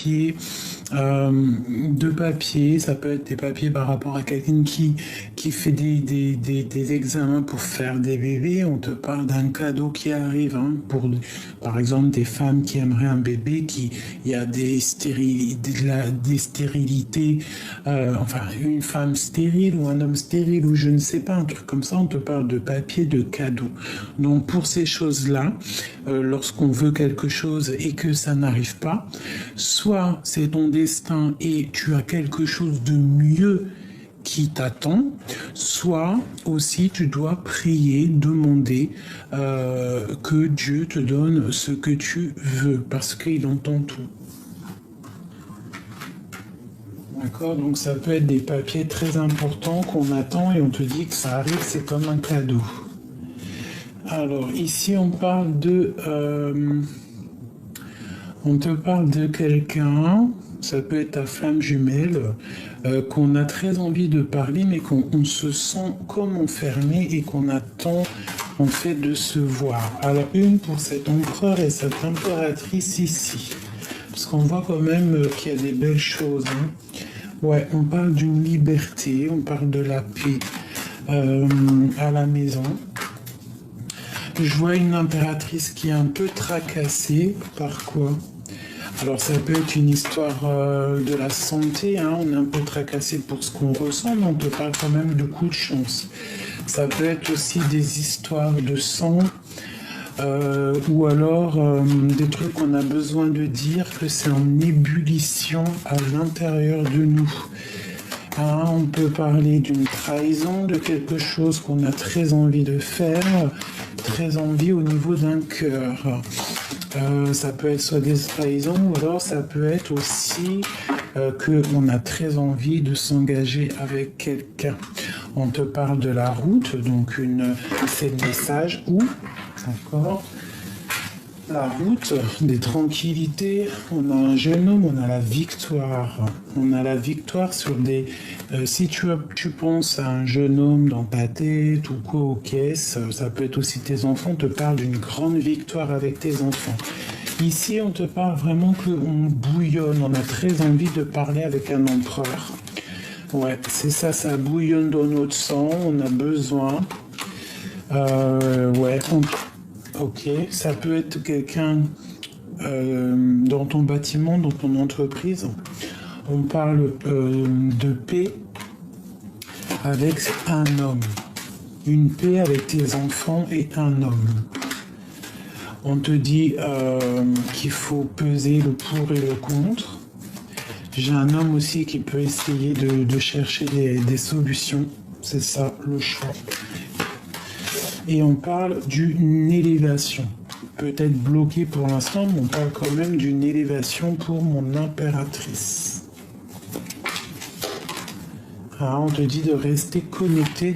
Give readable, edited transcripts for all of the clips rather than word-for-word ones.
de papiers, ça peut être des papiers par rapport à quelqu'un qui fait des examens pour faire des bébés. On te parle d'un cadeau qui arrive, hein, pour, par exemple, des femmes qui aimeraient un bébé, il y a des stérilités, enfin, une femme stérile ou un homme stérile ou je ne sais pas, un truc comme ça, on te parle de papier, de cadeau. Donc, pour ces choses-là, lorsqu'on veut quelque chose et que ça n'arrive pas, soit c'est ton destin et tu as quelque chose de mieux qui t'attend, soit aussi tu dois prier, demander que Dieu te donne ce que tu veux, parce qu'il entend tout. D'accord, donc ça peut être des papiers très importants qu'on attend et on te dit que ça arrive, c'est comme un cadeau. Alors ici on parle on te parle de quelqu'un, ça peut être ta flamme jumelle, qu'on a très envie de parler, mais qu'on se sent comme enfermé et qu'on attend en fait de se voir. Alors une pour cet empereur et cette impératrice ici, parce qu'on voit quand même qu'il y a des belles choses. Hein. Ouais, on parle d'une liberté, on parle de la paix à la maison. Je vois une impératrice qui est un peu tracassée. Par quoi? Alors ça peut être une histoire de la santé, hein. On est un peu tracassé pour ce qu'on ressent, mais on te parle quand même de coups de chance. Ça peut être aussi des histoires de sang, ou alors des trucs qu'on a besoin de dire, que c'est en ébullition à l'intérieur de nous. Hein, on peut parler d'une trahison, de quelque chose qu'on a très envie de faire, très envie au niveau d'un cœur. Ça peut être soit des trahisons, ou alors ça peut être aussi qu'on a très envie de s'engager avec quelqu'un. On te parle de la route, donc c'est le message où, encore, la route, des tranquillités, on a un jeune homme, on a la victoire. On a la victoire sur des... si tu penses à un jeune homme dans ta tête ou quoi aux caisses, ça peut être aussi tes enfants, on te parle d'une grande victoire avec tes enfants. Ici, on te parle vraiment qu'on bouillonne, on a très envie de parler avec un empereur. Ouais, c'est ça, ça bouillonne dans notre sang, on a besoin. Ouais, ok, ça peut être quelqu'un dans ton bâtiment, dans ton entreprise. On parle de paix avec un homme. Une paix avec tes enfants et un homme. On te dit qu'il faut peser le pour et le contre. J'ai un homme aussi qui peut essayer de chercher des solutions. C'est ça, le choix. Et on parle d'une élévation. Peut-être bloqué pour l'instant, mais on parle quand même d'une élévation pour mon impératrice. Alors, on te dit de rester connecté,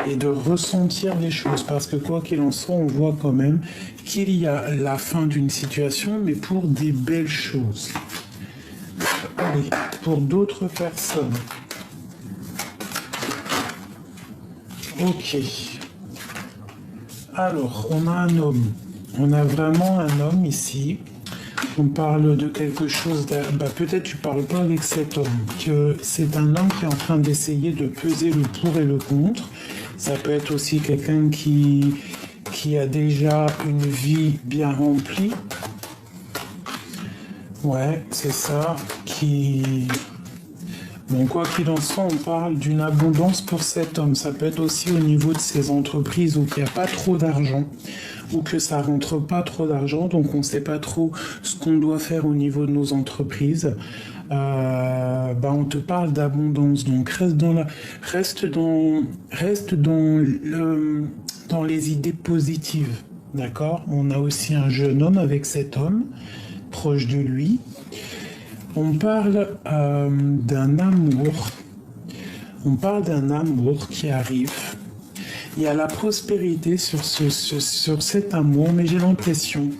et de ressentir les choses. Parce que quoi qu'il en soit, on voit quand même qu'il y a la fin d'une situation, mais pour des belles choses. Allez, pour d'autres personnes. Ok. Alors, on a un homme. On a vraiment un homme ici. On parle de quelque chose... peut-être tu parles pas avec cet homme. Que c'est un homme qui est en train d'essayer de peser le pour et le contre. Ça peut être aussi quelqu'un qui a déjà une vie bien remplie. Ouais, c'est ça. Bon, quoi qu'il en soit, on parle d'une abondance pour cet homme. Ça peut être aussi au niveau de ses entreprises où il n'y a pas trop d'argent, ou que ça rentre pas trop d'argent, donc on ne sait pas trop ce qu'on doit faire au niveau de nos entreprises. On te parle d'abondance, donc reste dans les idées positives, d'accord? On a aussi un jeune homme avec cet homme proche de lui. On parle d'un amour. On parle d'un amour qui arrive. Il y a la prospérité sur cet amour, mais j'ai l'impression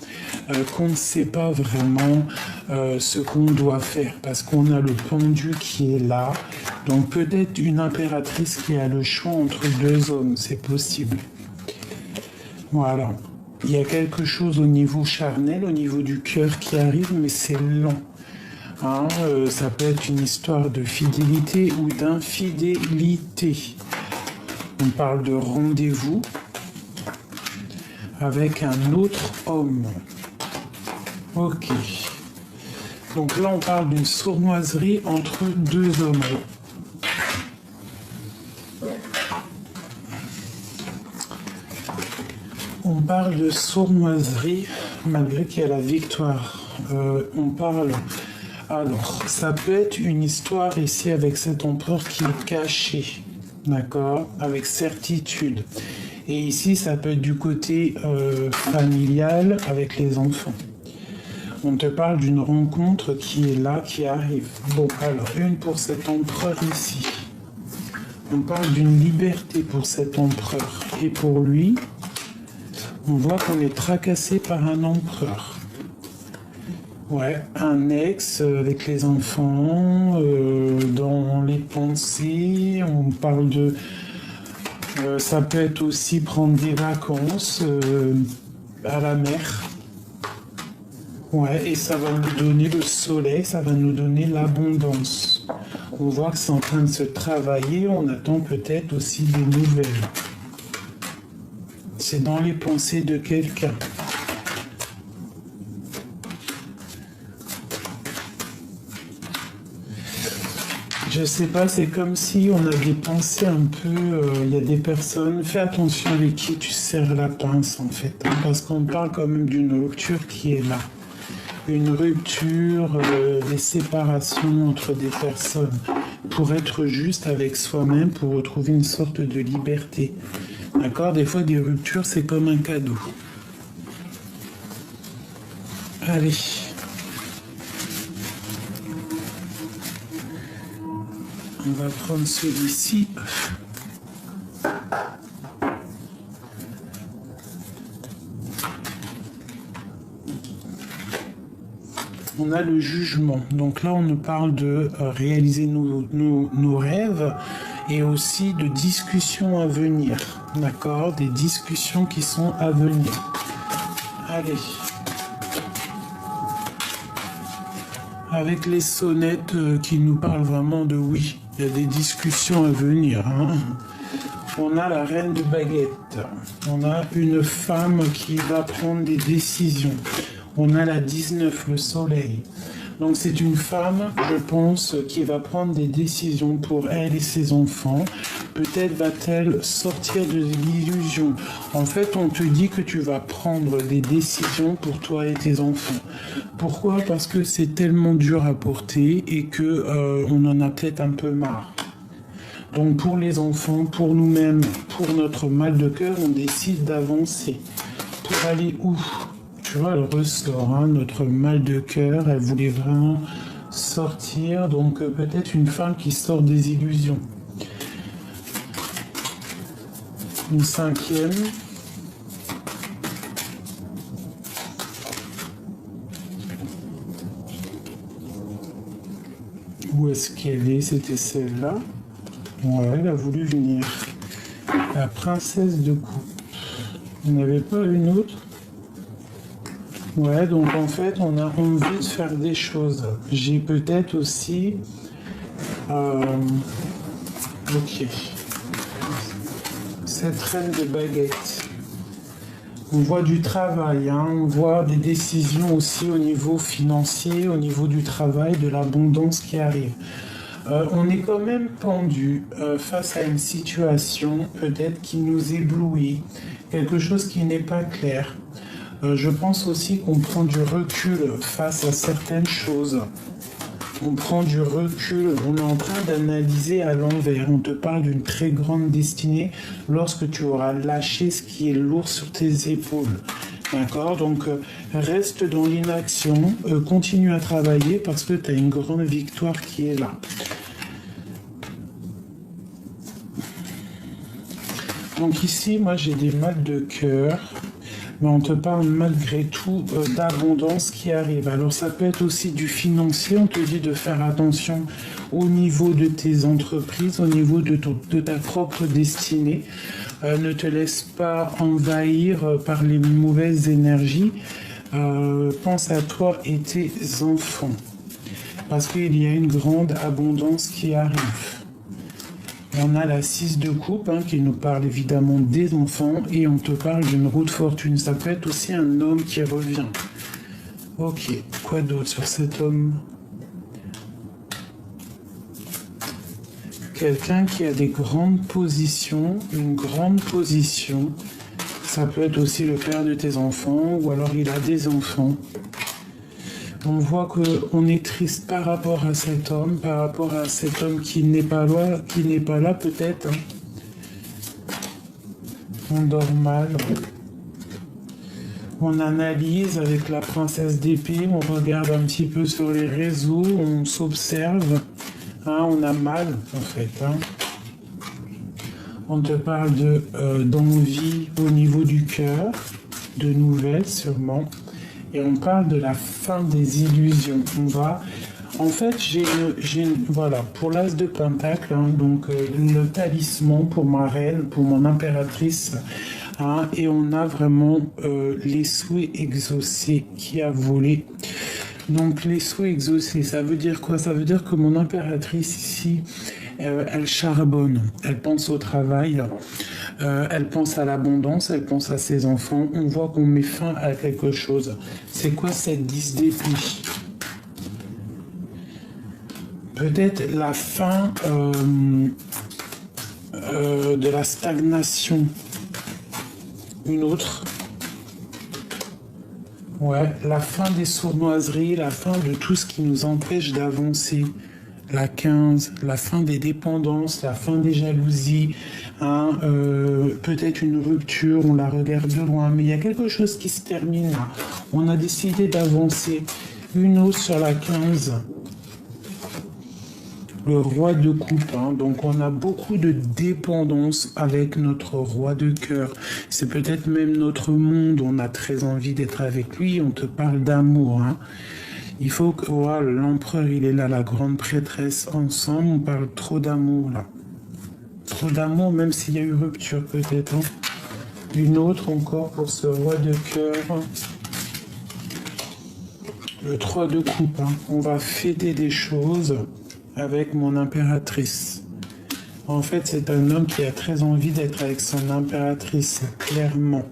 qu'on ne sait pas vraiment ce qu'on doit faire, parce qu'on a le pendu qui est là. Donc peut-être une impératrice qui a le choix entre deux hommes, c'est possible. Voilà. Il y a quelque chose au niveau charnel, au niveau du cœur qui arrive, mais c'est lent. Hein, ça peut être une histoire de fidélité ou d'infidélité. On parle de rendez-vous avec un autre homme. Ok. Donc là, on parle d'une sournoiserie entre deux hommes. On parle de sournoiserie malgré qu'il y a la victoire. On parle... Alors, ça peut être une histoire ici avec cet empereur qui est caché, d'accord, avec certitude. Et ici, ça peut être du côté familial avec les enfants. On te parle d'une rencontre qui est là, qui arrive. Bon, alors, une pour cet empereur ici. On parle d'une liberté pour cet empereur. Et pour lui, on voit qu'on est tracassé par un empereur. Ouais, un ex avec les enfants, dans les pensées, on parle de... ça peut être aussi prendre des vacances à la mer. Ouais, et ça va nous donner le soleil, ça va nous donner l'abondance. On voit que c'est en train de se travailler, on attend peut-être aussi des nouvelles. C'est dans les pensées de quelqu'un. Je sais pas, c'est comme si on a des pensées un peu... Il y a des personnes... Fais attention avec qui tu serres la pince, en fait. Hein, parce qu'on parle quand même d'une rupture qui est là. Une rupture, des séparations entre des personnes. Pour être juste avec soi-même, pour retrouver une sorte de liberté. D'accord? Des fois, des ruptures, c'est comme un cadeau. Allez. On va prendre celui-ci. On a le jugement. Donc là, on nous parle de réaliser nos rêves et aussi de discussions à venir. D'accord? Des discussions qui sont à venir. Allez. Avec les sonnettes qui nous parlent vraiment de oui. Il y a des discussions à venir. Hein. On a la reine de baguette. On a une femme qui va prendre des décisions. On a la 19, le soleil. Donc c'est une femme, je pense, qui va prendre des décisions pour elle et ses enfants. Peut-être va-t-elle sortir de l'illusion. En fait, on te dit que tu vas prendre des décisions pour toi et tes enfants. Pourquoi? Parce que c'est tellement dur à porter et que on en a peut-être un peu marre. Donc pour les enfants, pour nous-mêmes, pour notre mal de cœur, on décide d'avancer. Pour aller où? Tu vois, elle ressort, hein, notre mal de cœur, elle voulait vraiment sortir, donc peut-être une femme qui sort des illusions. Une cinquième. Où est-ce qu'elle est? C'était celle-là. Ouais, elle a voulu venir. La princesse de coupe. Il n'y en avait pas une autre? Ouais, donc en fait, on a envie de faire des choses. J'ai peut-être aussi... Ok. Cette reine de baguette. On voit du travail, hein, on voit des décisions aussi au niveau financier, au niveau du travail, de l'abondance qui arrive. On est quand même pendu face à une situation peut-être qui nous éblouit, quelque chose qui n'est pas clair. Je pense aussi qu'on prend du recul face à certaines choses. On prend du recul, on est en train d'analyser à l'envers. On te parle d'une très grande destinée lorsque tu auras lâché ce qui est lourd sur tes épaules. D'accord? Donc, reste dans l'inaction, continue à travailler parce que tu as une grande victoire qui est là. Donc ici, moi j'ai des mal de cœur. mais on te parle malgré tout d'abondance qui arrive. Alors ça peut être aussi du financier, on te dit de faire attention au niveau de tes entreprises, au niveau de ta propre destinée. Ne te laisse pas envahir par les mauvaises énergies. Pense à toi et tes enfants, parce qu'il y a une grande abondance qui arrive. On a la 6 de coupe qui nous parle évidemment des enfants et on te parle d'une roue de fortune. Ça peut être aussi un homme qui revient. Ok, quoi d'autre sur cet homme? Quelqu'un qui a des grandes positions, une grande position. Ça peut être aussi le père de tes enfants ou alors il a des enfants. On voit qu'on est triste par rapport à cet homme qui n'est pas là, peut-être. On dort mal. On analyse avec la princesse d'épée, on regarde un petit peu sur les réseaux, on s'observe. On a mal, en fait. On te parle d'envie au niveau du cœur, de nouvelles sûrement. Et on parle de la fin des illusions. En fait, voilà, pour l'as de pentacle, donc le talisman pour ma reine, pour mon impératrice, et on a vraiment les souhaits exaucés qui a volé. Donc les souhaits exaucés, ça veut dire quoi? Ça veut dire que mon impératrice ici, elle charbonne, elle pense au travail, elle pense à l'abondance, elle pense à ses enfants. On voit qu'on met fin à quelque chose. C'est quoi cette 10 d'épée? Peut-être la fin de la stagnation. Une autre. Ouais, la fin des sournoiseries, la fin de tout ce qui nous empêche d'avancer. La 15, la fin des dépendances, la fin des jalousies, peut-être une rupture, on la regarde de loin, mais il y a quelque chose qui se termine là. On a décidé d'avancer. Une autre sur la 15. Le roi de coupe, donc on a beaucoup de dépendance avec notre roi de cœur. C'est peut-être même notre monde, on a très envie d'être avec lui, on te parle d'amour. Il faut que, voilà, l'empereur il est là, la grande prêtresse, ensemble, on parle trop d'amour là. Trop d'amour, même s'il y a eu rupture peut-être. Une autre encore pour ce roi de cœur. Le 3 de coupe, on va fêter des choses avec mon impératrice. En fait, c'est un homme qui a très envie d'être avec son impératrice, clairement.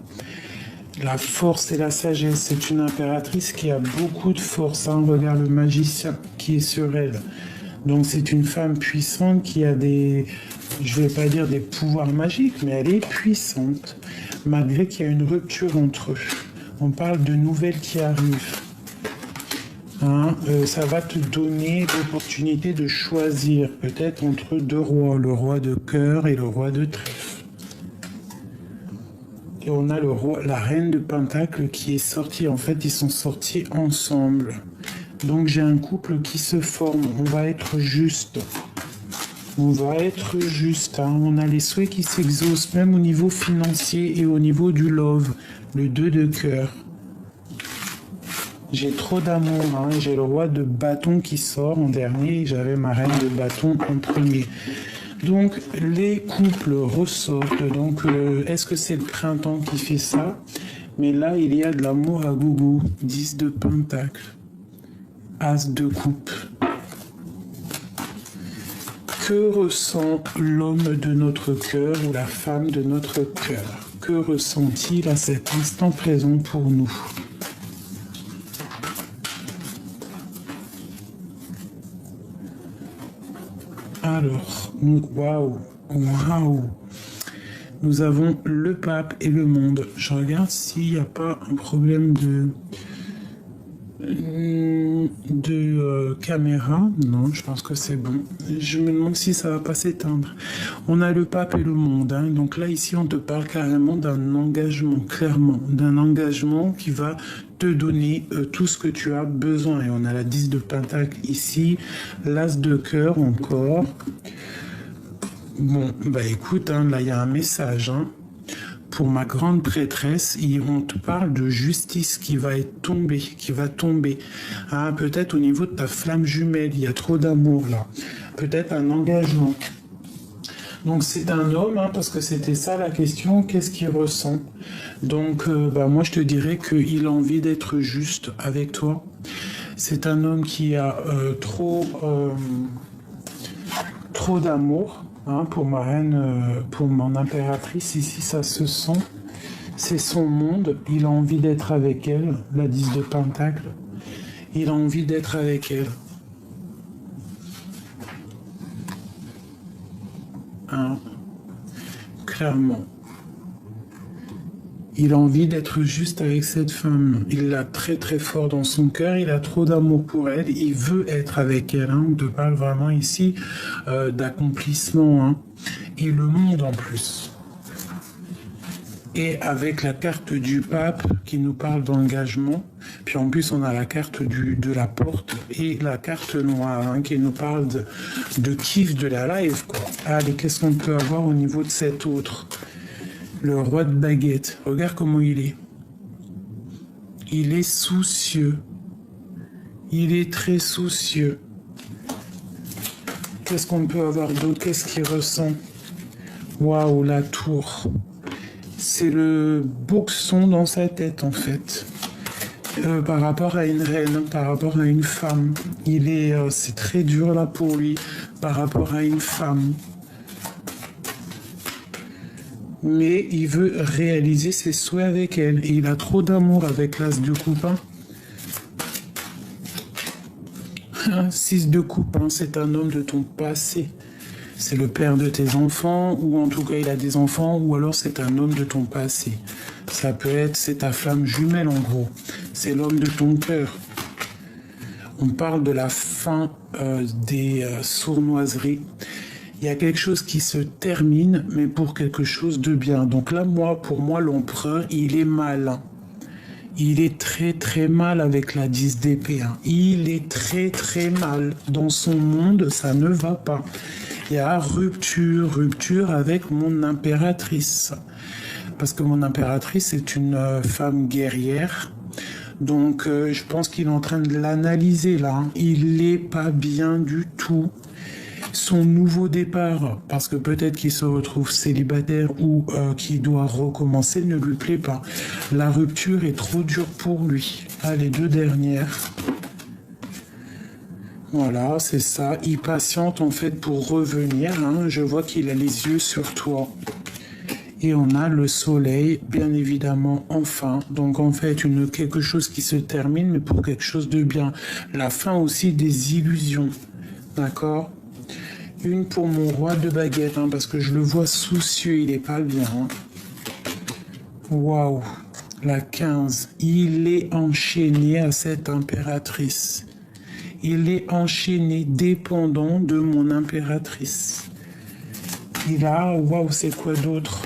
La force et la sagesse, c'est une impératrice qui a beaucoup de force. Regarde le magicien qui est sur elle. Donc c'est une femme puissante qui a des, je ne vais pas dire des pouvoirs magiques, mais elle est puissante, malgré qu'il y a une rupture entre eux. On parle de nouvelles qui arrivent. Ça va te donner l'opportunité de choisir peut-être entre deux rois, le roi de cœur et le roi de trèfle. Et on a la reine de pentacle qui est sortie. En fait, ils sont sortis ensemble. Donc j'ai un couple qui se forme. On va être juste. On va être juste. On a les souhaits qui s'exaucent, même au niveau financier et au niveau du love. Le 2 de cœur. J'ai trop d'amour, j'ai le roi de bâton qui sort en dernier, j'avais ma reine de bâton en premier. Donc les couples ressortent, donc est-ce que c'est le printemps qui fait ça? Mais là il y a de l'amour à gogo, 10 de pentacle, as de coupe. Que ressent l'homme de notre cœur ou la femme de notre cœur? Que ressent-il à cet instant présent pour nous? Alors, waouh, nous avons le pape et le monde. Je regarde s'il n'y a pas un problème de caméra. Non, je pense que c'est bon. Je me demande si ça va pas s'éteindre. On a le pape et le monde. Donc là, ici, on te parle carrément d'un engagement, clairement. D'un engagement qui va te donner tout ce que tu as besoin. Et on a la 10 de pentacle ici, l'as de cœur encore. Bon, bah écoute, là il y a un message. pour ma grande prêtresse, on te parle de justice qui va être tombée, qui va tomber. Ah, peut-être au niveau de ta flamme jumelle, il y a trop d'amour là. Peut-être un engagement. Donc c'est un homme, hein, parce que c'était ça la question, qu'est-ce qu'il ressent? Donc moi je te dirais qu'il a envie d'être juste avec toi. C'est un homme qui a trop d'amour, hein, pour ma reine, pour mon impératrice. Ici ça se sent, c'est son monde, il a envie d'être avec elle, la 10 de Pentacle. Il a envie d'être avec elle. Hein, clairement. Il a envie d'être juste avec cette femme. Il l'a très très fort dans son cœur. Il a trop d'amour pour elle. Il veut être avec elle. Hein. On te parle vraiment ici d'accomplissement. Hein. Et le monde en plus. Et avec la carte du pape qui nous parle d'engagement. Puis en plus, on a la carte de la porte et la carte noire, hein, qui nous parle de kiff de la live, quoi. Allez, qu'est-ce qu'on peut avoir au niveau de cet autre? Le roi de baguette. Regarde comment il est. Il est soucieux. Il est très soucieux. Qu'est-ce qu'on peut avoir d'autre? Qu'est-ce qu'il ressent? Waouh, la tour. C'est le boxon dans sa tête, en fait. Par rapport à une reine, par rapport à une femme. C'est très dur là pour lui, par rapport à une femme. Mais il veut réaliser ses souhaits avec elle. Et il a trop d'amour avec l'as de coupe. 6 de coupe, c'est un homme de ton passé. C'est le père de tes enfants, ou en tout cas il a des enfants, ou alors c'est un homme de ton passé. Ça peut être, c'est ta flamme jumelle en gros. C'est l'homme de ton cœur. On parle de la fin des sournoiseries. Il y a quelque chose qui se termine, mais pour quelque chose de bien. Donc là, pour moi, l'empereur, il est malin. Il est très très mal avec la 10 d'épée. Hein. Il est très très mal. Dans son monde, ça ne va pas. Il y a rupture avec mon impératrice. Parce que mon impératrice est une femme guerrière. Donc je pense qu'il est en train de l'analyser là. Hein. Il n'est pas bien du tout. Son nouveau départ, parce que peut-être qu'il se retrouve célibataire ou qu'il doit recommencer, ne lui plaît pas. La rupture est trop dure pour lui. Ah, les 2 dernières. Voilà, c'est ça. Il patiente en fait pour revenir. Hein. Je vois qu'il a les yeux sur toi. Et on a le soleil, bien évidemment, enfin. Donc en fait, quelque chose qui se termine, mais pour quelque chose de bien. La fin aussi des illusions. D'accord ? Une pour mon roi de baguette, hein, parce que je le vois soucieux, il est pas bien. Hein. Waouh, la 15. Il est enchaîné à cette impératrice. Il est enchaîné, dépendant de mon impératrice. Il a, waouh, c'est quoi d'autre?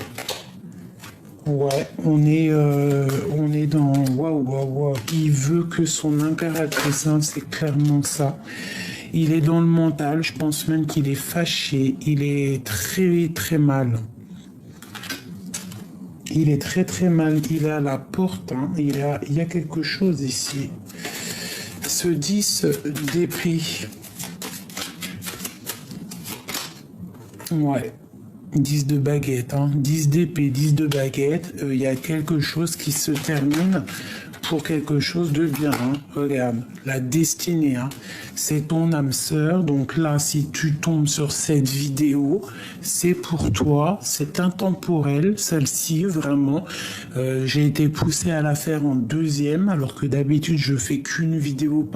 Ouais, on est dans, waouh. Il veut que son impératrice, hein, c'est clairement ça. Il est dans le mental, je pense même qu'il est fâché, il est très très mal. Il est très très mal, il est à la porte, hein. Il y a quelque chose ici. Ce 10 d'épée. Ouais, 10 de baguette, hein. 10 d'épée, 10 de baguette, il y a quelque chose qui se termine pour quelque chose de bien, hein. Regarde, la destinée, hein. C'est ton âme sœur, donc là, si tu tombes sur cette vidéo, c'est pour toi, c'est intemporel, celle-ci, vraiment. J'ai été poussé à la faire en 2e, alors que d'habitude, je fais qu'une vidéo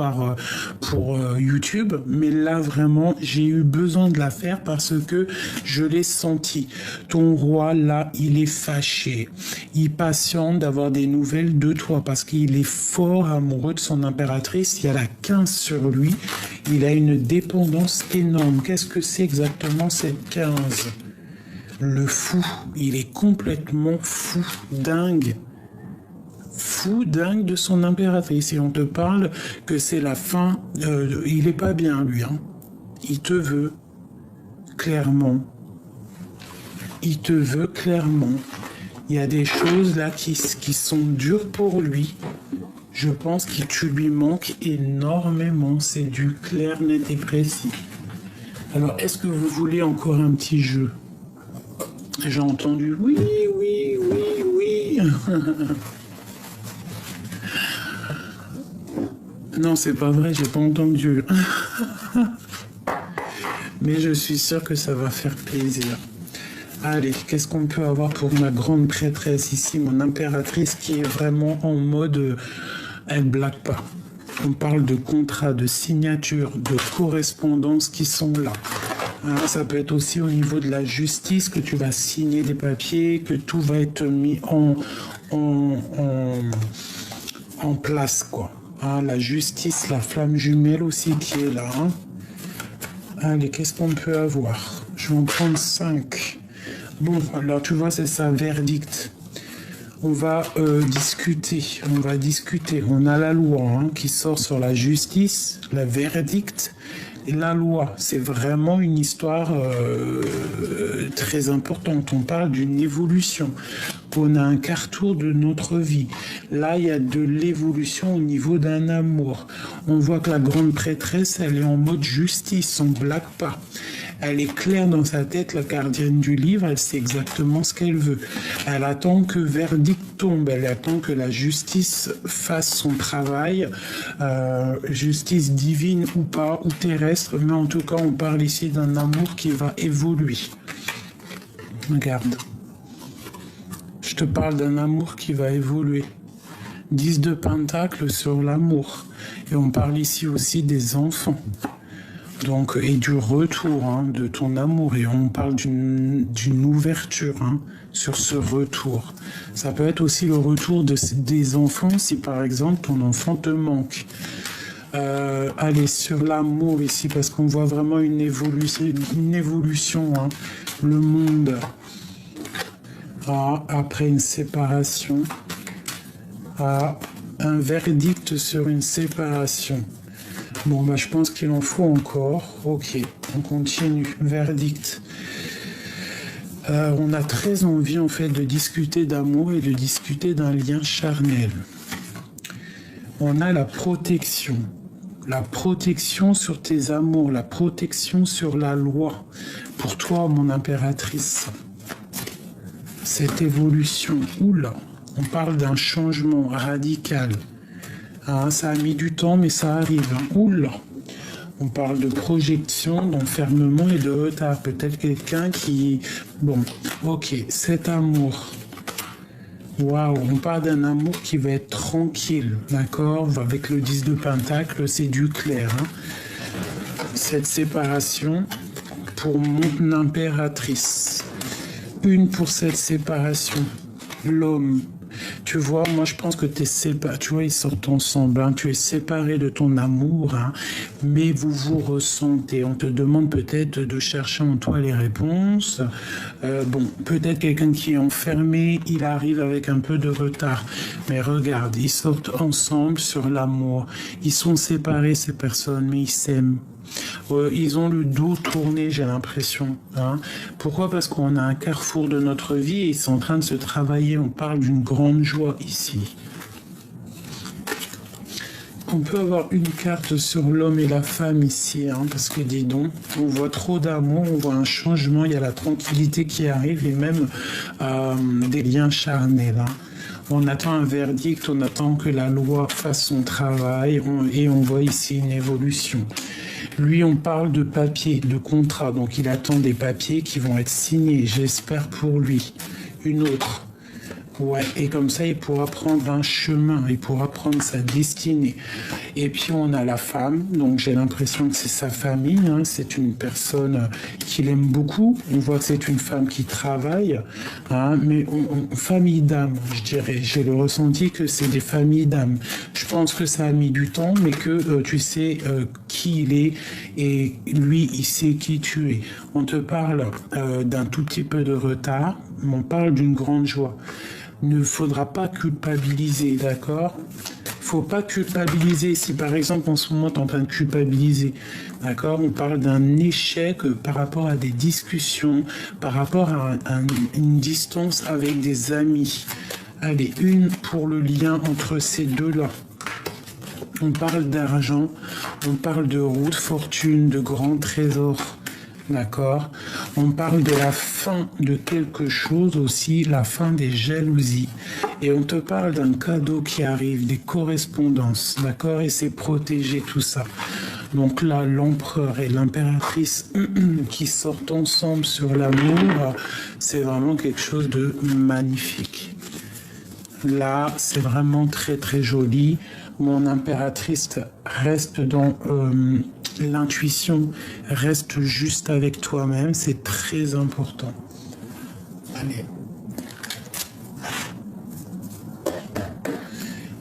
pour YouTube, mais là, vraiment, j'ai eu besoin de la faire parce que je l'ai senti. Ton roi, là, il est fâché. Il patiente d'avoir des nouvelles de toi parce qu'il est fort amoureux de son impératrice. Il y a la 15 sur lui. Il a une dépendance énorme. Qu'est-ce que c'est exactement cette 15? Le fou. Il est complètement fou, dingue. Fou, dingue de son impératrice. Et on te parle que c'est la fin. Il est pas bien, lui. Hein. Il te veut. Clairement. Il te veut clairement. Il y a des choses là qui sont dures pour lui. Je pense que tu lui manques énormément. C'est du clair, net et précis. Alors, est-ce que vous voulez encore un petit jeu? J'ai entendu oui, oui, oui, oui. Non, c'est pas vrai, j'ai pas entendu. Mais je suis sûr que ça va faire plaisir. Allez, qu'est-ce qu'on peut avoir pour ma grande prêtresse ici, mon impératrice qui est vraiment en mode... elle blague pas. On parle de contrats, de signatures, de correspondances qui sont là. Hein, ça peut être aussi au niveau de la justice que tu vas signer des papiers, que tout va être mis en place, quoi. Hein, la justice, la flamme jumelle aussi qui est là. Hein. Allez, qu'est-ce qu'on peut avoir? Je vais en prendre 5. Bon, alors tu vois, c'est ça, verdict. On va discuter. On a la loi hein, qui sort sur la justice, la verdict et la loi. C'est vraiment une histoire très importante. On parle d'une évolution. On a un carrefour de notre vie. Là, il y a de l'évolution au niveau d'un amour. On voit que la grande prêtresse, elle est en mode justice, on ne blague pas. Elle est claire dans sa tête, la gardienne du livre, elle sait exactement ce qu'elle veut. Elle attend que verdict tombe, elle attend que la justice fasse son travail, justice divine ou pas, ou terrestre, mais en tout cas, on parle ici d'un amour qui va évoluer. Regarde. Je te parle d'un amour qui va évoluer. 10 de Pentacles sur l'amour. Et on parle ici aussi des enfants. Donc, et du retour hein, de ton amour. Et on parle d'une ouverture hein, sur ce retour. Ça peut être aussi le retour des enfants si par exemple ton enfant te manque. Allez, sur l'amour ici, parce qu'on voit vraiment une évolution. Hein. Le monde, après une séparation, un verdict sur une séparation. Bon, bah, je pense qu'il en faut encore. Ok, on continue. Verdict. On a très envie, en fait, de discuter d'amour et de discuter d'un lien charnel. On a la protection. La protection sur tes amours, la protection sur la loi. Pour toi, mon impératrice. Cette évolution. Oula, on parle d'un changement radical. Ah, ça a mis du temps, mais ça arrive. Oula! On parle de projection, d'enfermement et de retard. Peut-être quelqu'un qui... Bon, ok, cet amour. Waouh, on parle d'un amour qui va être tranquille, d'accord? Avec le 10 de Pentacle, c'est du clair. Hein? Cette séparation pour mon impératrice. Une pour cette séparation. L'homme. Tu vois, moi je pense que tu es séparé, tu vois, ils sortent ensemble, hein, tu es séparé de ton amour, hein, mais vous vous ressentez. On te demande peut-être de chercher en toi les réponses. Bon, peut-être quelqu'un qui est enfermé, il arrive avec un peu de retard. Mais regarde, ils sortent ensemble sur l'amour. Ils sont séparés, ces personnes, mais ils s'aiment. Ils ont le dos tourné, j'ai l'impression. Hein. Pourquoi? Parce qu'on a un carrefour de notre vie et ils sont en train de se travailler. On parle d'une grande joie ici. On peut avoir une carte sur l'homme et la femme ici, hein, parce que dis donc, on voit trop d'amour, on voit un changement, il y a la tranquillité qui arrive et même des liens charnels. Hein. On attend un verdict, on attend que la loi fasse son travail et on voit ici une évolution. Lui, on parle de papier, de contrat, donc il attend des papiers qui vont être signés, j'espère pour lui. Une autre. Ouais, et comme ça, il pourra prendre un chemin, il pourra prendre sa destinée. Et puis, on a la femme, donc j'ai l'impression que c'est sa famille, hein, c'est une personne qu'il aime beaucoup. On voit que c'est une femme qui travaille, hein, mais famille d'âme, je dirais. J'ai le ressenti que c'est des familles d'âme. Je pense que ça a mis du temps, mais que tu sais qui il est et lui, il sait qui tu es. On te parle d'un tout petit peu de retard, mais on parle d'une grande joie. Ne faudra pas culpabiliser, d'accord? faut pas culpabiliser. Si par exemple en ce moment tu es en train de culpabiliser, d'accord, on parle d'un échec par rapport à des discussions, par rapport à une distance avec des amis. Allez, une pour le lien entre ces deux-là. On parle d'argent, on parle de route, fortune, de grands trésors. D'accord. On parle de la fin de quelque chose aussi, la fin des jalousies. Et on te parle d'un cadeau qui arrive, des correspondances, d'accord. Et c'est protéger tout ça. Donc là, l'empereur et l'impératrice qui sortent ensemble sur l'amour, c'est vraiment quelque chose de magnifique. Là, c'est vraiment très très joli. Mon impératrice reste dans l'intuition, reste juste avec toi-même, c'est très important. Allez.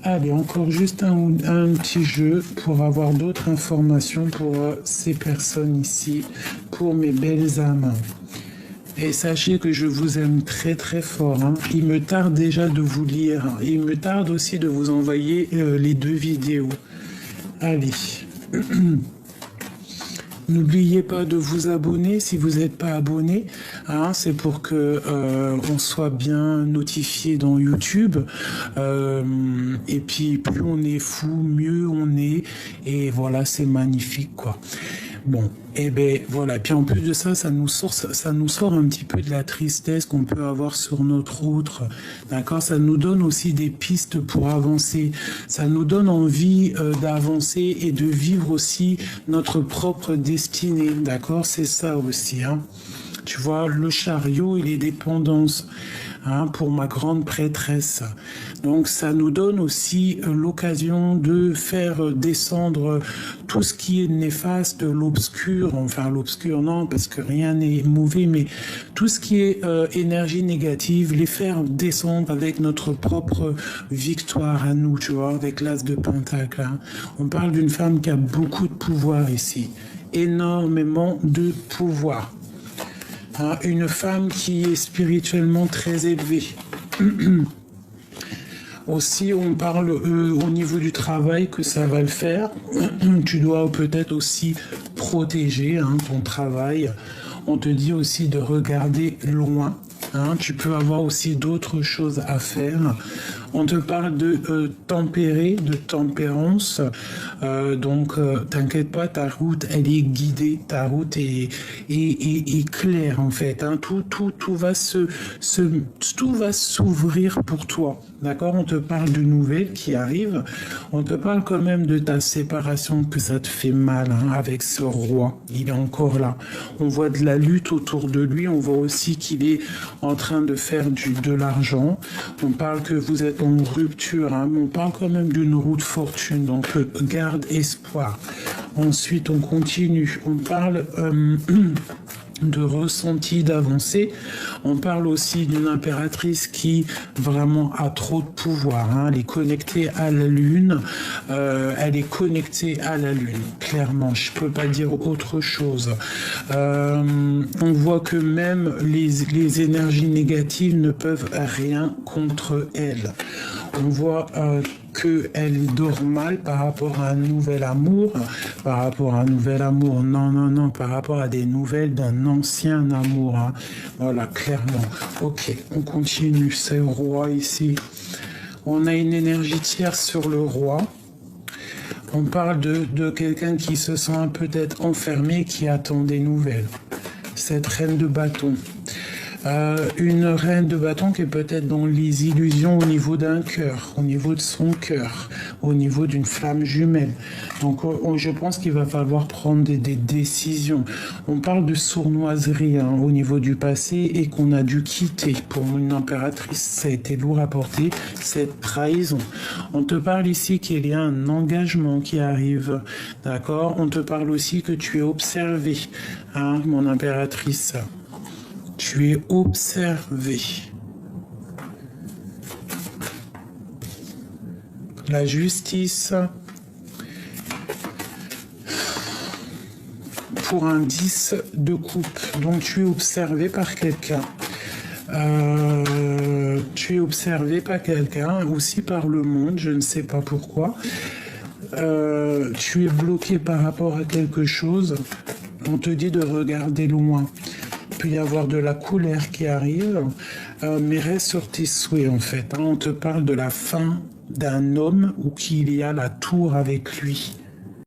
Allez, encore juste un petit jeu pour avoir d'autres informations pour ces personnes ici, pour mes belles âmes. Et sachez que je vous aime très très fort. Hein. Il me tarde déjà de vous lire. Il me tarde aussi de vous envoyer les 2 vidéos. Allez. N'oubliez pas de vous abonner si vous n'êtes pas abonné. Hein, c'est pour que on soit bien notifié dans YouTube. Et puis plus on est fou, mieux on est. Et voilà, c'est magnifique quoi. Bon, et ben voilà. Puis en plus de ça, ça nous sort un petit peu de la tristesse qu'on peut avoir sur notre route. D'accord, ça nous donne aussi des pistes pour avancer. Ça nous donne envie d'avancer et de vivre aussi notre propre destinée. D'accord, c'est ça aussi. Hein. Tu vois, le chariot et les dépendances. Hein, pour ma grande prêtresse. Donc ça nous donne aussi l'occasion de faire descendre tout ce qui est néfaste, l'obscur, enfin l'obscur non, parce que rien n'est mauvais, mais tout ce qui est énergie négative, les faire descendre avec notre propre victoire à nous, tu vois, avec l'as de Pentacle. Hein. On parle d'une femme qui a beaucoup de pouvoir ici, énormément de pouvoir. Hein, une femme qui est spirituellement très élevée. Aussi, on parle au niveau du travail que ça va le faire. Tu dois peut-être aussi protéger ton travail. On te dit aussi de regarder loin. Hein, tu peux avoir aussi d'autres choses à faire. On te parle de tempérer, de tempérance. Donc, t'inquiète pas, ta route, elle est guidée. Ta route est claire, en fait. Hein. Tout va tout va s'ouvrir pour toi. D'accord? On te parle de nouvelles qui arrivent. On te parle quand même de ta séparation, que ça te fait mal avec ce roi. Il est encore là. On voit de la lutte autour de lui. On voit aussi qu'il est en train de faire de l'argent. On parle que vous êtes en rupture. Mais on parle quand même d'une route fortune. Donc, garde espoir. Ensuite, on continue. On parle de ressenti d'avancée. On parle aussi d'une impératrice qui vraiment a trop de pouvoir. Elle est connectée à la lune. Elle est connectée à la lune. Clairement, je peux pas dire autre chose. On voit que même les énergies négatives ne peuvent rien contre elle. On voit qu'elle dort mal par rapport à un nouvel amour, par rapport à un nouvel amour, non, par rapport à des nouvelles d'un ancien amour. Hein. Voilà, clairement. Ok, on continue. C'est le roi ici. On a une énergie tierce sur le roi. On parle de quelqu'un qui se sent peut-être enfermé, qui attend des nouvelles. Cette reine de bâton. Une reine de bâton qui est peut-être dans les illusions au niveau d'un cœur, au niveau de son cœur, au niveau d'une flamme jumelle. Donc je pense qu'il va falloir prendre des décisions. On parle de sournoiserie au niveau du passé et qu'on a dû quitter. Pour une impératrice, ça a été lourd à porter, cette trahison. On te parle ici qu'il y a un engagement qui arrive, d'accord? On te parle aussi que tu es observé, mon impératrice. Tu es observé. La justice. Pour un 10 de coupe. Donc tu es observé par quelqu'un. tu es observé par quelqu'un, aussi par le monde, je ne sais pas pourquoi. Tu es bloqué par rapport à quelque chose. On te dit de regarder loin. Il peut y avoir de la colère qui arrive, mais reste sur tes souhaits en fait. Hein. On te parle de la fin d'un homme ou qu'il y a la tour avec lui.